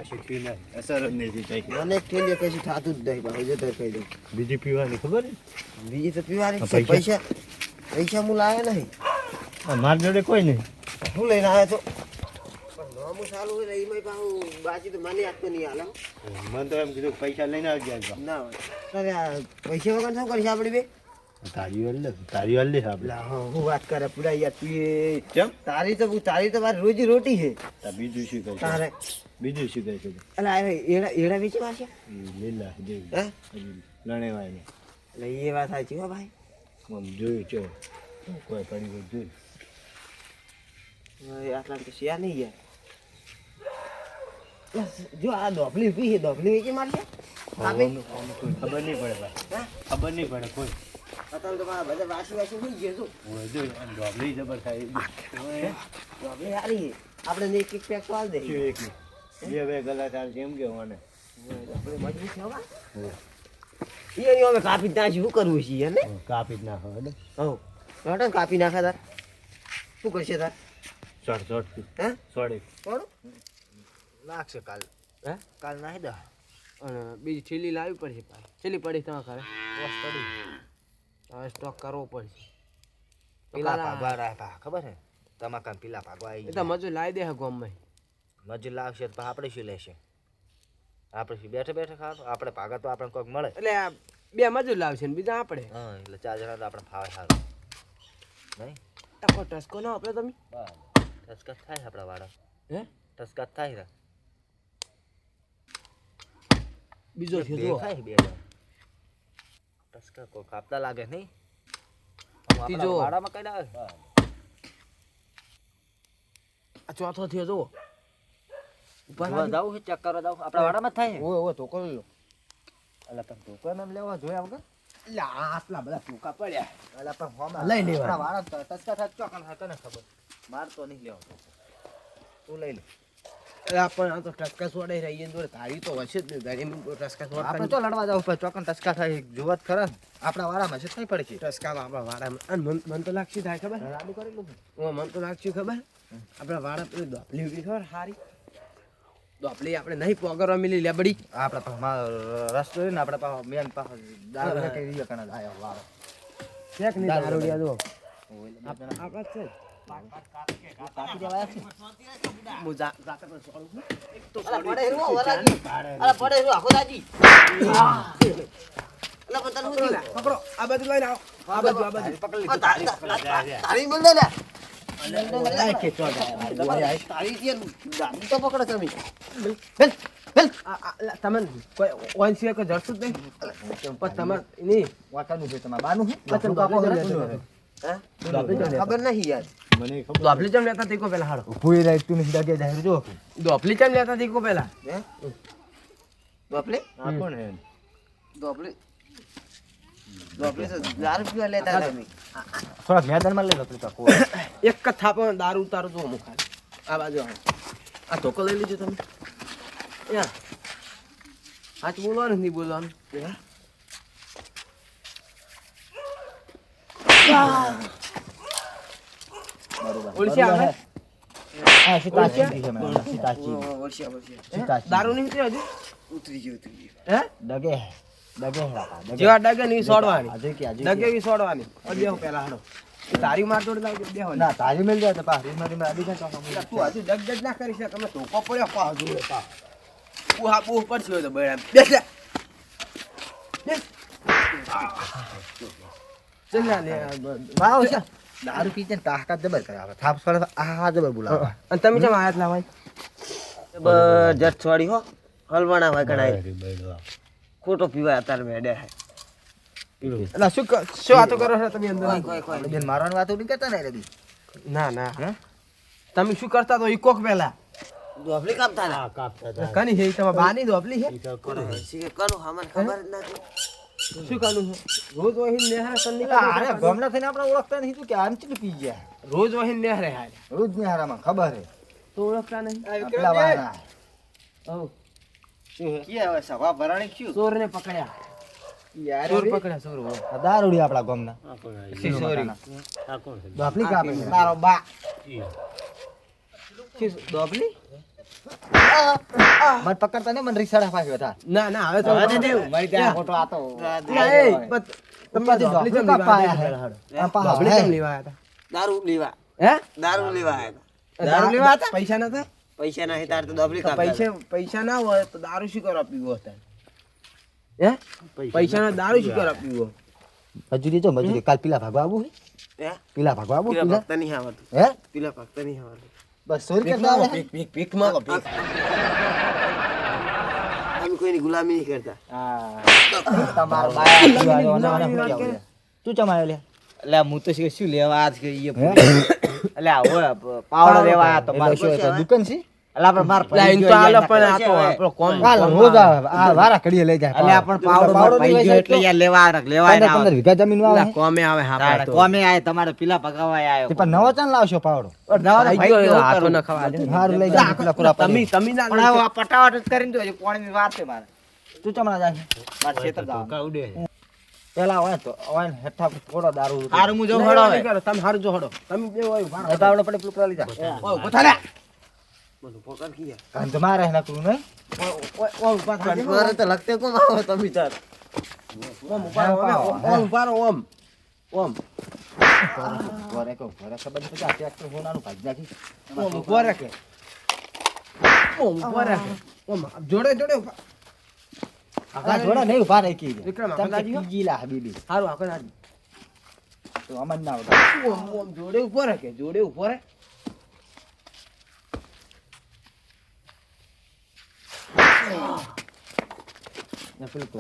કશું પી નહીં અસર જ નહીં થઈ મને એક થેલી કશું થતું જ નહીં ભાઈ જતો કહી દઉં બીજી પીવાની ખબર ને બીજી તો પીવાની આ છે. પૈસા? પૈસા હું લાવ્યો નહીં મારી જોડે કોઈ નહીં હું લઈને આવ્યો તો પણ નોમું ચાલુ હોય ને એમાં પાછું બાજી તો મને આપતો નહીં હાલ મને તો એમ કીધું પૈસા લઈને આવજે ના હોય અરે આ પૈસા વગર શું કરીશ આપણે બે તારી વાલ લે આપણે હું વાત કરે પૂરા યાર તું કેમ તારી તો મારી રોજી રોટી છે બીજું શું કહે તારે બીજું શું કહે છે એટલે એડા વેચી પાછા લીલા દેવી હે લણેવાય એટલે એ વાત સાચી હો ભાઈ આમ જોયું છે કોઈ પડી ગયું જોયું આટલા તો શિયા નહીં યાર જો આ ડોફલી ઉભી છે ડોફલી વેચી મારશે ખબર નહીં પડે ભાઈ ખબર નહીં પડે કોઈ અત્યારે તો મારા બધા વાસી થઈ ગયો છું ડોબલી જબર થાય ડોફલી સારી છે આપણે ને એક પેક તો હાલ દે બે ગલા ચાલ કેમ કે મને આપણે મજબૂત છે હવા એ અમે કાપી નાખી શું કરવું છે ને કાપી જ નાખો એટલે હવ કાપી નાખા તાર શું કરશે તાર શોર્ટ હે સોડે કોણ નાખશે કાલ હે કાલ નાખી દો અને બીજી થેલી લાવવી પડશે પાછી છેલ્લી પડી તમારે ઘરે બસ પડી હવે સ્ટોક કરવો પડશે પીલા ભાગવા રહ્યા ખબર છે તમાકા પીલા ભાગવા એ તો મજૂર લાવી દે ગામમાં મજૂર લાવશે તો આપણે શું લેશે આપણે શું બેઠે બેઠે ખાવ આપણે ભાગા તો આપણે કોઈક મળે એટલે આ બે મજૂર લાવશે ને બીજા આપણે હા એટલે 4 જણા તો આપણે ફાવે સારું નહીં ટકો ટસકો ના આપણે તમે ટસકા થાય આપણા વાળા હે ટસકા થાય રે બીજો છે જો દેખાય બે જણ ટસકા કોઈ કાપતા લાગે નહીં ત્રીજો. વાડામાં કઈ આવે આ ચોથો થયો જો ઉપર જાવ છે ચેક કરવા જાવ આપણા વાડામાં જ થાય ને ઓય તો કરી લો એટલે પણ ટોકન એમ લેવા જોયા વગર એટલે આટલા બધા ટૂંકા પડ્યા એટલે પણ હોમાં લઈ લેવા. આપણા વાડા ટસકા થાય ચોકન હતા ને ખબર માર તો નહીં લેવો તું લઈ લે એટલે આપણે આ તો ટસકા છોડાઈ રહી ને તારી તો હશે જ નહીં તારી ટસકા આપણે છોડતા તો લડવા જાવ પર ચોકન ટસકા થાય જોવા જ ખરા ને. આપણા વાડામાં છે થઈ પડે છે ટસકા આપણા વાડામાં અને મન તો લાગશે થાય ખબર રાડું કરેલું છે ઓ મન તો લાગશે ખબર આપણા વાડા પેલી દોપલી ઉભી ખબર હારી દોપલી આપણે નહીં પોગરવા મિલી લેબડી આપણે તો રસ્તો છે ને આપણે પાસે મેન પાસે દારૂ ને કઈ રીએ કણા આયો વાળો ચેક નહીં દારૂડિયા જો આપણા આપણા છે કાપી દેવાય છે હું જાતા પર સોળું એક તો અલા પડે રો વરાજી અલા પડે રો આખો દાજી અલા પતન હું દી પકડો આ બાજુ લઈને આવો આ બાજુ પકડી તારી બોલ દે ને તારી થી દાદી તો પકડો તમે તમે કોઈ ઓન સિવાય કોઈ જડતું જ નહીં પણ તમે નહીં વાકાનું છે તમાર બાનું છે પતંગ ખબર નહીં યાર મને ખબર દોપલી ચમ લેતા તીકો પેલા હાડો ભૂઈ રાઈ તું નહીં દગે જાહેર જો દોપલી ચમ લેતા તીકો પેલા દોપલી આ કોણ હે દોપલી દોપલી તો દારૂ પીવા લેતા તમે થોડા મેદાનમાં લઈ લો તું કાકો એક જ થાપો દારૂ ઉતારો જો મુખા આ બાજુ આ ધોકો લઈ લીધો તમે યા આજ બોલવાનું નહીં બોલવાનું ઓળશી આવે આ સીતાજી છે મેં સીતાજી સીતાજી દારૂ નહીં ઉતરી હજુ ઉતરી ગયો હે દગે દગે રાપા દગે જેવા ડગે નહીં સોડવાની આજે કે આજે ડગે બી સોડવાની બેહો પેલા હાડો તારી માર તોડ લાવજો બેહો ના તારી મિલ જાય તો પા રીમારી માં આડી જાય તો તું હજુ ડગ ના કરી શકે તમે ધોકો પડ્યો પા હજુ પા ઉહા બહુ પડશે હોય તો બળા બેસ ચલ ના લે વાવ છે દારૂ પીને તાકાત જબર કરાવે થાપ છોડે આ જબર બોલાવે અને તમે કેમ આયાત લાવાય જટ છોડી હો હલવાના હોય કણાય ખોટો પીવાય અત્યારે મેડે એટલે શું વાતો કરો છો તમે અંદર બેન મારવાની વાતો નહીં કરતા ને રેડી ના ના તમે શું કરતા તો ઈ કોક પેલા દોફલી કાપતા ને કાપતા કની હે તમાર બાની દોપલી હે કનું હમન ખબર જ નથી શું કાલું છે રોજ વહીન નેહરે સન્ની અરે ગમના થઈને આપણે ઓળખતા નહીં તું કે આમ ચીલું પી ગયા રોજ વહીન નેહરે હાલ રોજ ને હારામાં ખબર હે તો ઓળખતા નહીં આપલા વાળા ઓ શું હે કે હવે સભા ભરાણી ક્યું ચોરને પકડ્યા યાર ચોર પકડ્યા ચોર દારૂડી આપણા ગમના સોરી આ કોણ છે દોફલી કાપે તારો બા દોપલી મને પકડતા ને મને રીસાડા પાછો હતા ના ના હવે તો મારી ત્યાં ખોટો આતો તમે ધોબલી ચમ લેવા આયા? ધોબલી ચમ લેવા આયા દારૂ લેવા હે દારૂ લેવા આવ્યા દારૂ લેવા હતા પૈસા નતા પૈસા નહીં તાર તો દબલી તો પૈસા ના હોય તો દારૂ શું કરવા પીવો હતા હે પૈસા ના દારૂ શું કરવા પીવો મજૂરી જો મજૂરી કાલ પીલા ભાગવા આવું હે પીલા ભાગવા આવું પીલા પીલા ભક્ત નહીં આવતું હે પીલા ભક્ત નહીં આવતું બસ 100 રૂપિયા આવે ભીખ માંગો ભીખ અમે કોઈની ગુલામી નહીં કરતા તમારો બાયા તું ચમાયો લે એટલે હું તો શું લેવા આજ કે ઈ હે? એટલે આવો પાવડો લેવા આયા તો એટલે શું છે દુકાન છે એટલે આપણે માર લાઈન તો આલો પણ આ તો આપણો કોમ હાલ રોજ આ વારા કડીએ લઈ જાય એટલે આપણ પાવડો ભાઈ ગયો એટલે યાર લેવા લેવા 15 વીઘા જમીન વાવે આવે કોમે આવે હા તો કોમે આય તમારે પીલા પગાવાય આયો તે પણ નવો ચાન લાવશો પાવડો ભાઈ ગયો હાથો ન ખવા દે હારું લઈ જાય પેલા પૂરા તમે તમે ના પણ આ પટાવટ જ કરીને જો પાણીની વાત છે મારે તું ચમણા જાય માર ખેતર જાવ ઉડે પેલા હોય તો હોય હેઠા થોડો દારૂ હારું હું જો હડો હવે તમે હારું જો હડો તમે બે હોય ઉભા પાવડો પડે પેલું લઈ જા ઓય ઉભા થા લે બધું પોકાર કીયા કાંત મારે હે નકરું નહીં ઓય ઉભા થા મારે તો લગતે કોમ આવો તમે તાર ઓમ ઉભા રહો ઓમ ઓમ ઘરે ખબર નથી આ ટ્રેક્ટર હોનાનું ભાગ નાખી ઓમ ઉભા રાખે ઓમ ઉભા રાખે ઓમ જોડે જોડે ઉભા આ જોડા નહીં ઉભા રાખી વિક્રમ, તમે આગળ આજી. ગીલા હબીબી હારું આખો ના તો અમન ના આવતા ઓમ ઓમ જોડે ઉભો રાખે જોડે ઉભો રહે ને પેલું તો